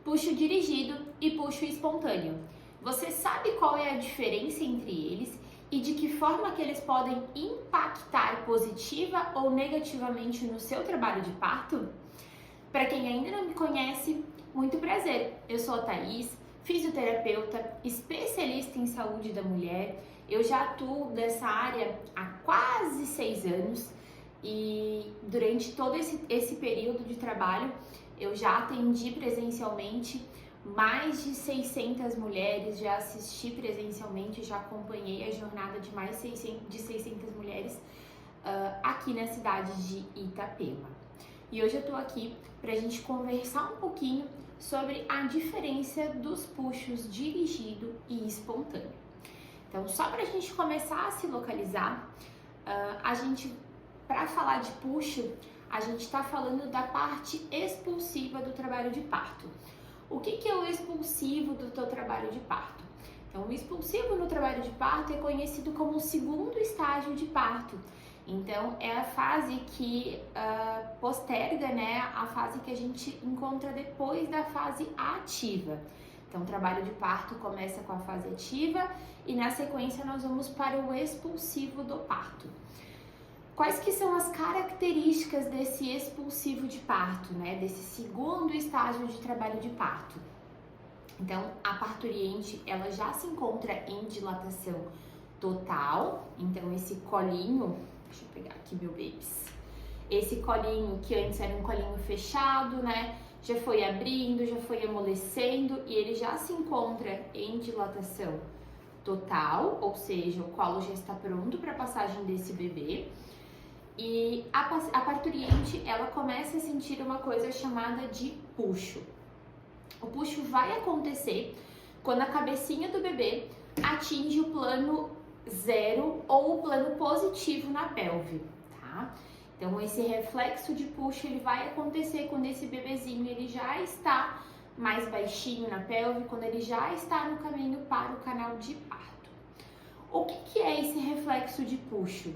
puxo dirigido e puxo espontâneo. Você sabe qual é a diferença entre eles e de que forma que eles podem impactar positiva ou negativamente no seu trabalho de parto? Para quem ainda não me conhece, muito prazer. Eu sou a Thaís, fisioterapeuta, especialista em saúde da mulher. Eu já atuo nessa área há quase 6 anos e durante todo esse período de trabalho eu já atendi presencialmente mais de 600 mulheres, já assisti presencialmente, já acompanhei a jornada de mais de 600 mulheres aqui na cidade de Itapema. E hoje eu tô aqui pra gente conversar um pouquinho sobre a diferença dos puxos dirigido e espontâneo. Então, só pra gente começar a se localizar, para falar de puxo, a gente está falando da parte expulsiva do trabalho de parto. O que é o expulsivo do teu trabalho de parto? Então, o expulsivo no trabalho de parto é conhecido como o segundo estágio de parto. Então, é a fase que posterga, né, a fase que a gente encontra depois da fase ativa. Então, o trabalho de parto começa com a fase ativa e na sequência nós vamos para o expulsivo do parto. Quais que são as características desse expulsivo de parto, né? Desse segundo estágio de trabalho de parto? Então, a parturiente, ela já se encontra em dilatação total. Então, esse colinho, deixa eu pegar aqui meu babys. Esse colinho que antes era um colinho fechado, né? Já foi abrindo, já foi amolecendo e ele já se encontra em dilatação total, ou seja, o colo já está pronto para a passagem desse bebê. E a parturiente, ela começa a sentir uma coisa chamada de puxo. O puxo vai acontecer quando a cabecinha do bebê atinge o plano zero ou o plano positivo na pelve, tá? Então, esse reflexo de puxo, ele vai acontecer quando esse bebezinho, ele já está mais baixinho na pelve, quando ele já está no caminho para o canal de parto. O que é esse reflexo de puxo?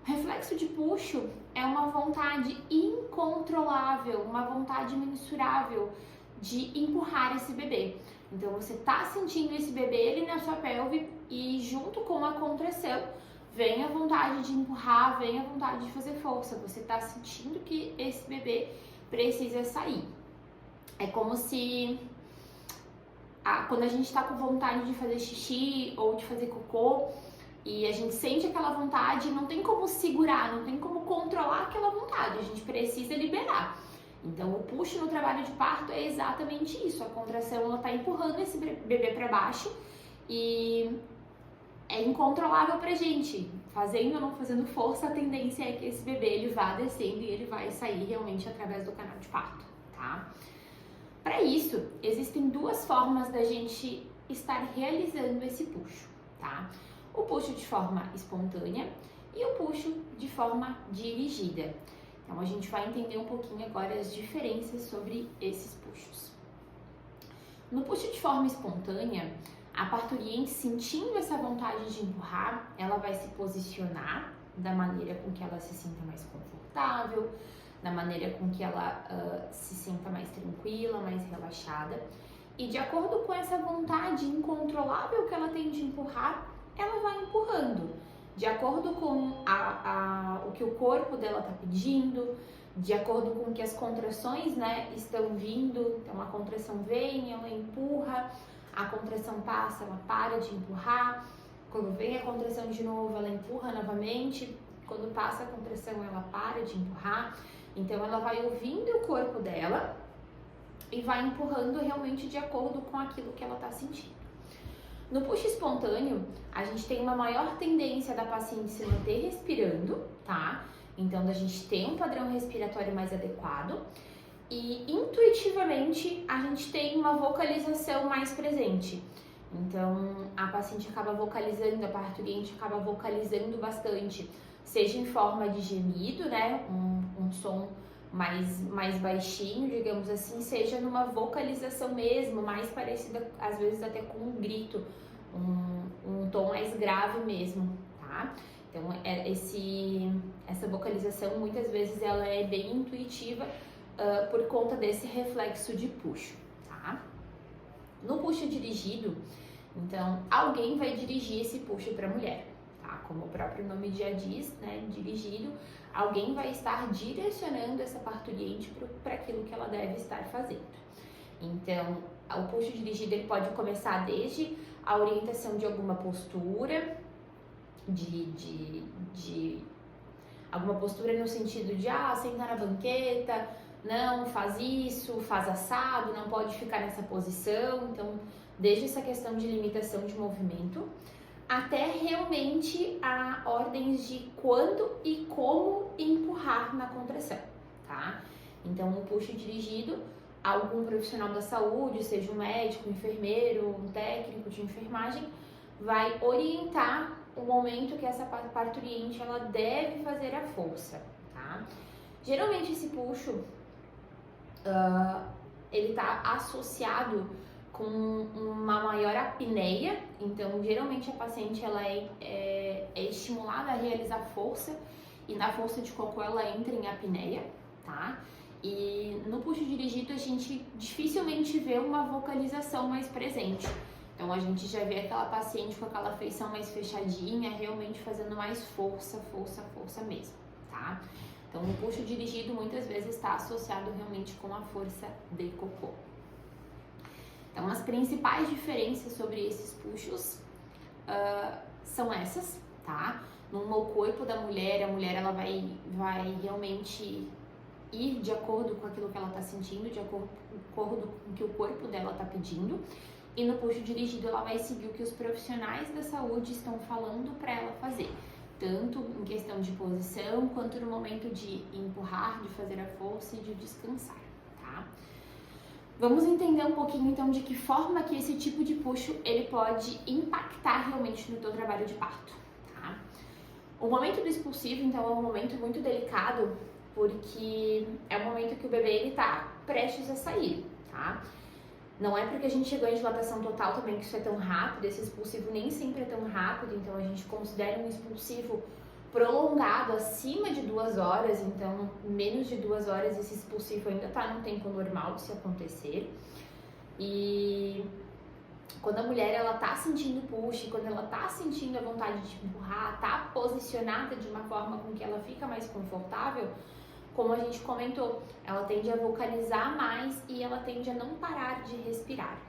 Reflexo de puxo é uma vontade incontrolável, uma vontade imensurável de empurrar esse bebê. Então, você tá sentindo esse bebê ali na sua pelve e junto com a contração vem a vontade de empurrar, vem a vontade de fazer força. Você tá sentindo que esse bebê precisa sair. É como se quando a gente tá com vontade de fazer xixi ou de fazer cocô, e a gente sente aquela vontade, não tem como segurar, não tem como controlar aquela vontade, a gente precisa liberar. Então, o puxo no trabalho de parto é exatamente isso, a contração, ela tá empurrando esse bebê para baixo e é incontrolável pra gente. Fazendo ou não fazendo força, a tendência é que esse bebê, ele vá descendo e ele vai sair realmente através do canal de parto, tá? Para isso, existem duas formas da gente estar realizando esse puxo, tá? O puxo de forma espontânea e o puxo de forma dirigida. Então, a gente vai entender um pouquinho agora as diferenças sobre esses puxos. No puxo de forma espontânea, a parturiente, sentindo essa vontade de empurrar, ela vai se posicionar da maneira com que ela se sinta mais confortável, da maneira com que ela se sinta mais tranquila, mais relaxada. E de acordo com essa vontade incontrolável que ela tem de empurrar, ela vai empurrando, de acordo com o que o corpo dela está pedindo, de acordo com que as contrações, né, estão vindo. Então, a contração vem, ela empurra, a contração passa, ela para de empurrar. Quando vem a contração de novo, ela empurra novamente. Quando passa a contração, ela para de empurrar. Então, ela vai ouvindo o corpo dela e vai empurrando realmente de acordo com aquilo que ela está sentindo. No puxo espontâneo, a gente tem uma maior tendência da paciente se manter respirando, tá? Então, a gente tem um padrão respiratório mais adequado e intuitivamente a gente tem uma vocalização mais presente. Então, a paciente acaba vocalizando, a parturiente acaba vocalizando bastante, seja em forma de gemido, né? Um som mais baixinho, digamos assim, seja numa vocalização mesmo, mais parecida às vezes até com um grito, um tom mais grave mesmo, tá? Então, essa vocalização muitas vezes ela é bem intuitiva por conta desse reflexo de puxo, tá? tá? No puxo dirigido, então, alguém vai dirigir esse puxo para a mulher, tá? Como o próprio nome já diz, né, dirigido, alguém vai estar direcionando essa parturiente para aquilo que ela deve estar fazendo. Então, o puxo dirigido ele pode começar desde a orientação de alguma postura, alguma postura no sentido de, sentar na banqueta, não, faz isso, faz assado, não pode ficar nessa posição. Então, desde essa questão de limitação de movimento, até realmente a ordens de quando e como empurrar na contração, tá? Então, no puxo dirigido, algum profissional da saúde, seja um médico, um enfermeiro, um técnico de enfermagem, vai orientar o momento que essa parturiente ela deve fazer a força, tá? Geralmente esse puxo ele está associado com uma maior apneia, então geralmente a paciente ela é estimulada a realizar força e na força de cocô ela entra em apneia, tá? E no puxo dirigido a gente dificilmente vê uma vocalização mais presente. Então a gente já vê aquela paciente com aquela feição mais fechadinha, realmente fazendo mais força mesmo, tá? Então o puxo dirigido muitas vezes está associado realmente com a força de cocô. Então as principais diferenças sobre esses puxos são essas, tá? No corpo da mulher, a mulher ela vai realmente ir de acordo com aquilo que ela está sentindo, de acordo com o que o corpo dela está pedindo. E no puxo dirigido ela vai seguir o que os profissionais da saúde estão falando para ela fazer, tanto em questão de posição, quanto no momento de empurrar, de fazer a força e de descansar, tá? Vamos entender um pouquinho então de que forma que esse tipo de puxo ele pode impactar realmente no teu trabalho de parto, tá? O momento do expulsivo então é um momento muito delicado, porque é o momento que o bebê ele tá prestes a sair, tá? Não é porque a gente chegou em dilatação total também que isso é tão rápido, esse expulsivo nem sempre é tão rápido, então a gente considera um expulsivo prolongado acima de 2 horas, então menos de 2 horas esse expulsivo ainda tá no tempo normal de se acontecer. E quando a mulher ela tá sentindo push, quando ela tá sentindo a vontade de empurrar, tá posicionada de uma forma com que ela fica mais confortável, como a gente comentou, ela tende a vocalizar mais e ela tende a não parar de respirar.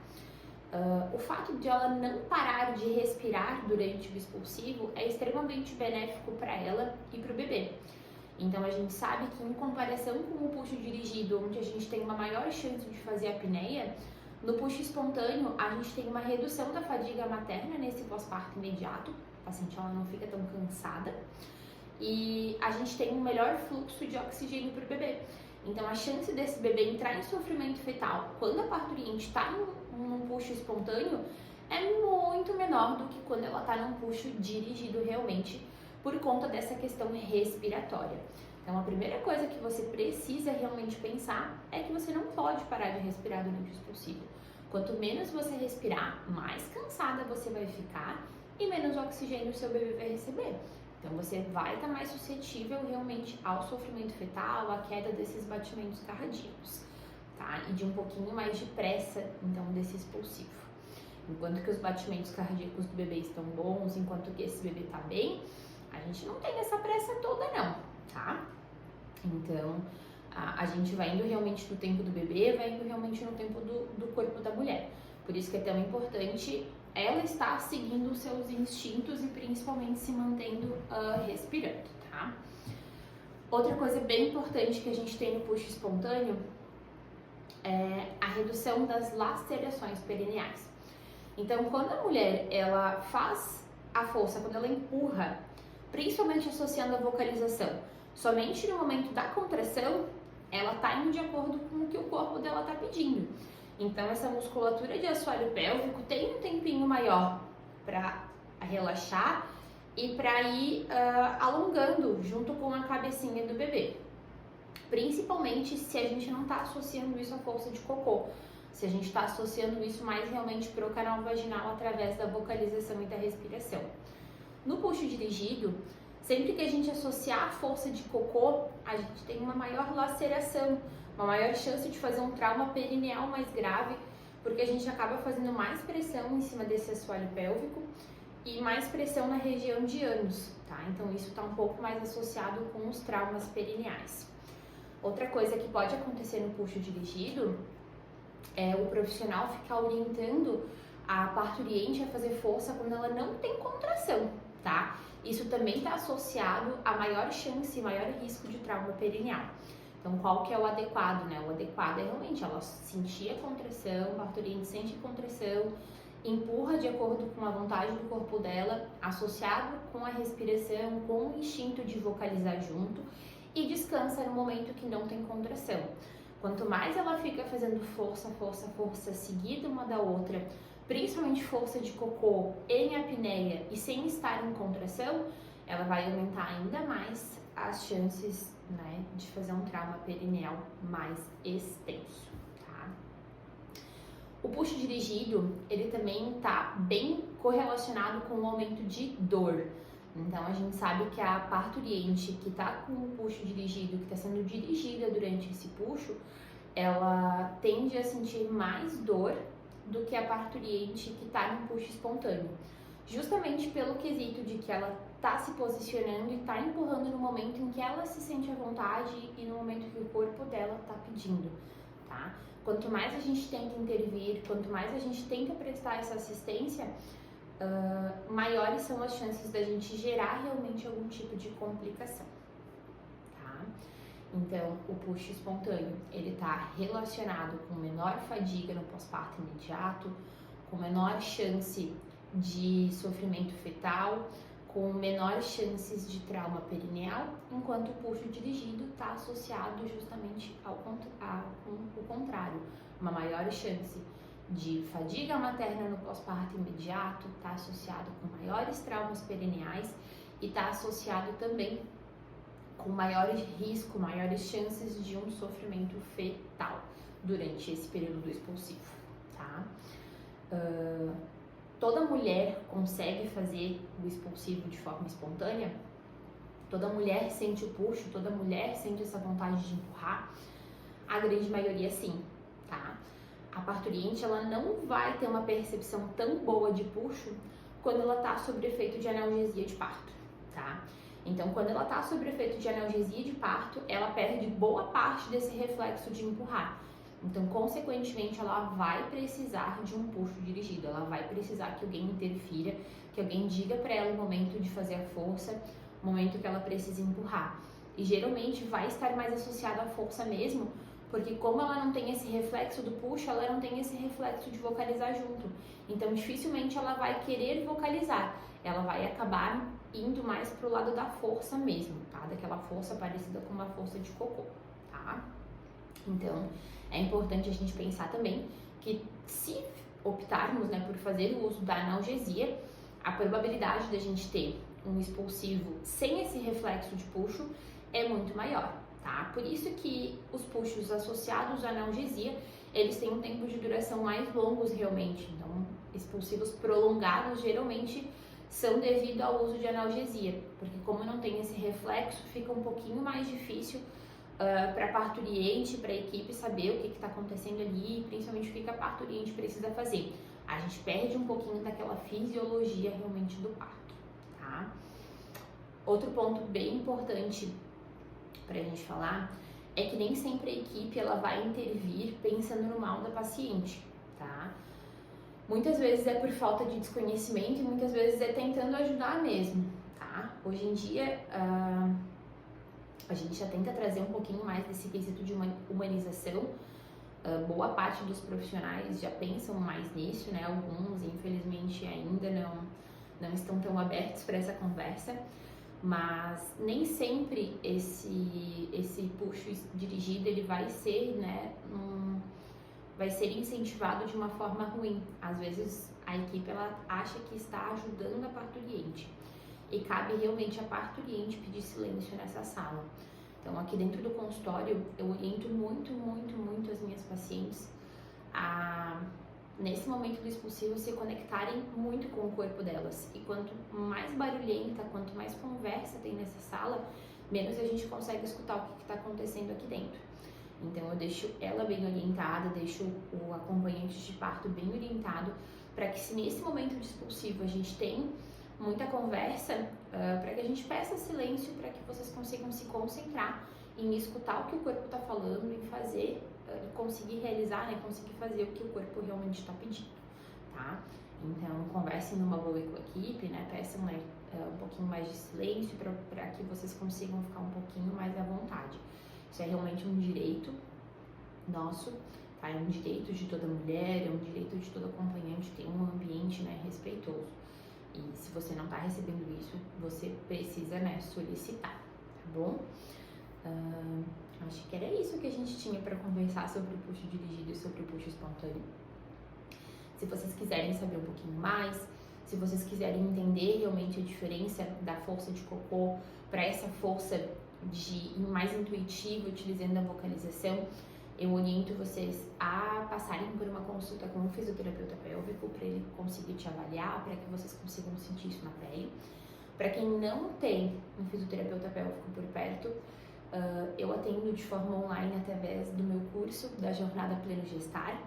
O fato de ela não parar de respirar durante o expulsivo é extremamente benéfico para ela e para o bebê. Então a gente sabe que em comparação com o puxo dirigido, onde a gente tem uma maior chance de fazer apneia, no puxo espontâneo a gente tem uma redução da fadiga materna nesse pós-parto imediato, a paciente ela não fica tão cansada. E a gente tem um melhor fluxo de oxigênio para o bebê. Então, a chance desse bebê entrar em sofrimento fetal quando a parturiente está num puxo espontâneo é muito menor do que quando ela está num puxo dirigido realmente, por conta dessa questão respiratória. Então, a primeira coisa que você precisa realmente pensar é que você não pode parar de respirar durante o expulsivo. Quanto menos você respirar, mais cansada você vai ficar e menos oxigênio o seu bebê vai receber. Então, você vai estar mais suscetível realmente ao sofrimento fetal, à queda desses batimentos cardíacos, tá? E de um pouquinho mais de pressa, então, desse expulsivo. Enquanto que os batimentos cardíacos do bebê estão bons, enquanto que esse bebê está bem, a gente não tem essa pressa toda não, tá? Então, a gente vai indo realmente no tempo do bebê, vai indo realmente no tempo do corpo da mulher. Por isso que é tão importante ela estar seguindo os seus instintos e principalmente se mantendo respirando, tá? Outra coisa bem importante que a gente tem no puxo espontâneo é a redução das lacerações perineais. Então, quando a mulher ela faz a força, quando ela empurra, principalmente associando a vocalização, somente no momento da contração, ela está indo de acordo com o que o corpo dela está pedindo. Então, essa musculatura de assoalho pélvico tem um tempinho maior para relaxar e para ir alongando junto com a cabecinha do bebê. Principalmente se a gente não está associando isso à força de cocô. Se a gente está associando isso mais realmente para o canal vaginal através da vocalização e da respiração. No puxo dirigido, sempre que a gente associar a força de cocô, a gente tem uma maior laceração, uma maior chance de fazer um trauma perineal mais grave, porque a gente acaba fazendo mais pressão em cima desse assoalho pélvico e mais pressão na região de ânus, tá? Então isso está um pouco mais associado com os traumas perineais. Outra coisa que pode acontecer no puxo dirigido é o profissional ficar orientando a parturiente a fazer força quando ela não tem contração, tá? Isso também está associado a maior chance, maior risco de trauma perineal. Então, qual que é o adequado, né? O adequado é realmente ela sentir a contração, a parturiente sente a contração, empurra de acordo com a vontade do corpo dela, associado com a respiração, com o instinto de vocalizar junto, e descansa no momento que não tem contração. Quanto mais ela fica fazendo força, força, força, seguida uma da outra, principalmente força de cocô em apneia e sem estar em contração, ela vai aumentar ainda mais as chances, né, de fazer um trauma perineal mais extenso, tá? O puxo dirigido, ele também está bem correlacionado com o aumento de dor. Então, a gente sabe que a parturiente que está com o puxo dirigido, que está sendo dirigida durante esse puxo, ela tende a sentir mais dor do que a parturiente que está no puxo espontâneo. Justamente pelo quesito de que ela está se posicionando e está empurrando no momento em que ela se sente à vontade e no momento que o corpo dela está pedindo, tá? Quanto mais a gente tenta intervir, quanto mais a gente tenta prestar essa assistência, maiores são as chances da gente gerar realmente algum tipo de complicação, tá? Então, o puxo espontâneo, ele está relacionado com menor fadiga no pós-parto imediato, com menor chance de sofrimento fetal, com menores chances de trauma perineal, enquanto o puxo dirigido está associado justamente com o contrário, uma maior chance de fadiga materna no pós-parto imediato, está associado com maiores traumas perineais e está associado também com maiores riscos, maiores chances de um sofrimento fetal durante esse período expulsivo, tá? Toda mulher consegue fazer o expulsivo de forma espontânea? Toda mulher sente o puxo? Toda mulher sente essa vontade de empurrar? A grande maioria sim, tá? A parturiente, ela não vai ter uma percepção tão boa de puxo quando ela tá sob efeito de analgesia de parto, tá? Então, quando ela tá sob efeito de analgesia de parto, ela perde boa parte desse reflexo de empurrar. Então, consequentemente, ela vai precisar de um puxo dirigido, ela vai precisar que alguém interfira, que alguém diga para ela o momento de fazer a força, o momento que ela precisa empurrar. E geralmente vai estar mais associado à força mesmo, porque como ela não tem esse reflexo do puxo, ela não tem esse reflexo de vocalizar junto. Então, dificilmente ela vai querer vocalizar, ela vai acabar indo mais pro lado da força mesmo, tá? Daquela força parecida com uma força de cocô, tá? Então, é importante a gente pensar também que se optarmos, né, por fazer o uso da analgesia, a probabilidade da gente ter um expulsivo sem esse reflexo de puxo é muito maior, tá? Por isso que os puxos associados à analgesia, eles têm um tempo de duração mais longos realmente. Então, expulsivos prolongados geralmente são devido ao uso de analgesia, porque como não tem esse reflexo, fica um pouquinho mais difícil para a parturiente, para a equipe saber o que está acontecendo ali, principalmente o que a parturiente precisa fazer. A gente perde um pouquinho daquela fisiologia realmente do parto, tá? Outro ponto bem importante para a gente falar é que nem sempre a equipe ela vai intervir pensando no mal da paciente, tá? Muitas vezes é por falta de desconhecimento e muitas vezes é tentando ajudar mesmo, tá? Hoje em dia, a gente já tenta trazer um pouquinho mais desse quesito de humanização. Boa parte dos profissionais já pensam mais nisso, né? Alguns, infelizmente, ainda não estão tão abertos para essa conversa, mas nem sempre esse puxo dirigido ele vai ser, né, vai ser incentivado de uma forma ruim. Às vezes a equipe ela acha que está ajudando a parturiente e cabe realmente a parturiente pedir silêncio nessa sala. Então, aqui dentro do consultório, eu oriento muito as minhas pacientes a, nesse momento do expulsivo, se conectarem muito com o corpo delas. E quanto mais barulhenta, quanto mais conversa tem nessa sala, menos a gente consegue escutar o que está acontecendo aqui dentro. Então eu deixo ela bem orientada, deixo o acompanhante de parto bem orientado, para que se nesse momento de expulsivo a gente tem muita conversa, para que a gente peça silêncio, para que vocês consigam se concentrar em escutar o que o corpo está falando, em fazer e conseguir realizar, né, conseguir fazer o que o corpo realmente está pedindo, tá? Então conversem numa boa com a equipe, né, peçam, né, um pouquinho mais de silêncio para que vocês consigam ficar um pouquinho mais à vontade. Isso é realmente um direito nosso, tá? É um direito de toda mulher, é um direito de todo acompanhante ter um ambiente, né, respeitoso. E se você não tá recebendo isso, você precisa, né, solicitar, tá bom? Acho que era isso que a gente tinha para conversar sobre o puxo dirigido e sobre o puxo espontâneo. Se vocês quiserem saber um pouquinho mais, se vocês quiserem entender realmente a diferença da força de cocô para essa força de mais intuitiva, utilizando a vocalização, eu oriento vocês a passarem por uma consulta com um fisioterapeuta pélvico para ele conseguir te avaliar, para que vocês consigam sentir isso na pele. Para quem não tem um fisioterapeuta pélvico por perto, eu atendo de forma online através do meu curso da Jornada Pleno Gestar.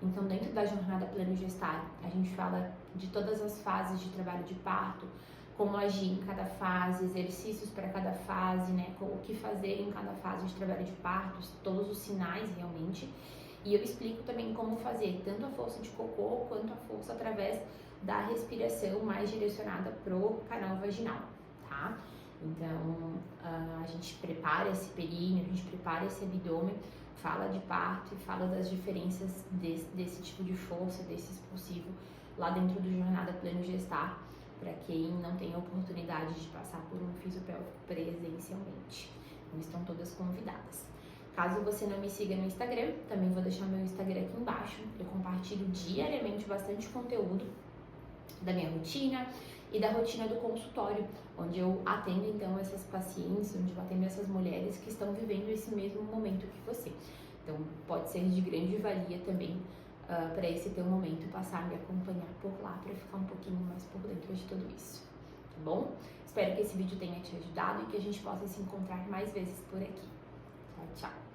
Então, dentro da Jornada Pleno Gestar, a gente fala de todas as fases de trabalho de parto, como agir em cada fase, exercícios para cada fase, né, o que fazer em cada fase de trabalho de parto, todos os sinais realmente. E eu explico também como fazer tanto a força de cocô quanto a força através da respiração mais direcionada pro canal vaginal, tá? Então, a gente prepara esse períneo, a gente prepara esse abdômen, fala de parto e fala das diferenças desse tipo de força, desse expulsivo, lá dentro do Jornada Pleno Gestar, para quem não tem a oportunidade de passar por um fisiopélvico presencialmente. Então, estão todas convidadas. Caso você não me siga no Instagram, também vou deixar meu Instagram aqui embaixo. Eu compartilho diariamente bastante conteúdo da minha rotina e da rotina do consultório, onde eu atendo então essas pacientes, onde eu atendo essas mulheres que estão vivendo esse mesmo momento que você. Então pode ser de grande valia também para esse teu momento passar a me acompanhar por lá, para ficar um pouquinho mais por dentro de tudo isso, tá bom? Espero que esse vídeo tenha te ajudado e que a gente possa se encontrar mais vezes por aqui. Tchau, tchau!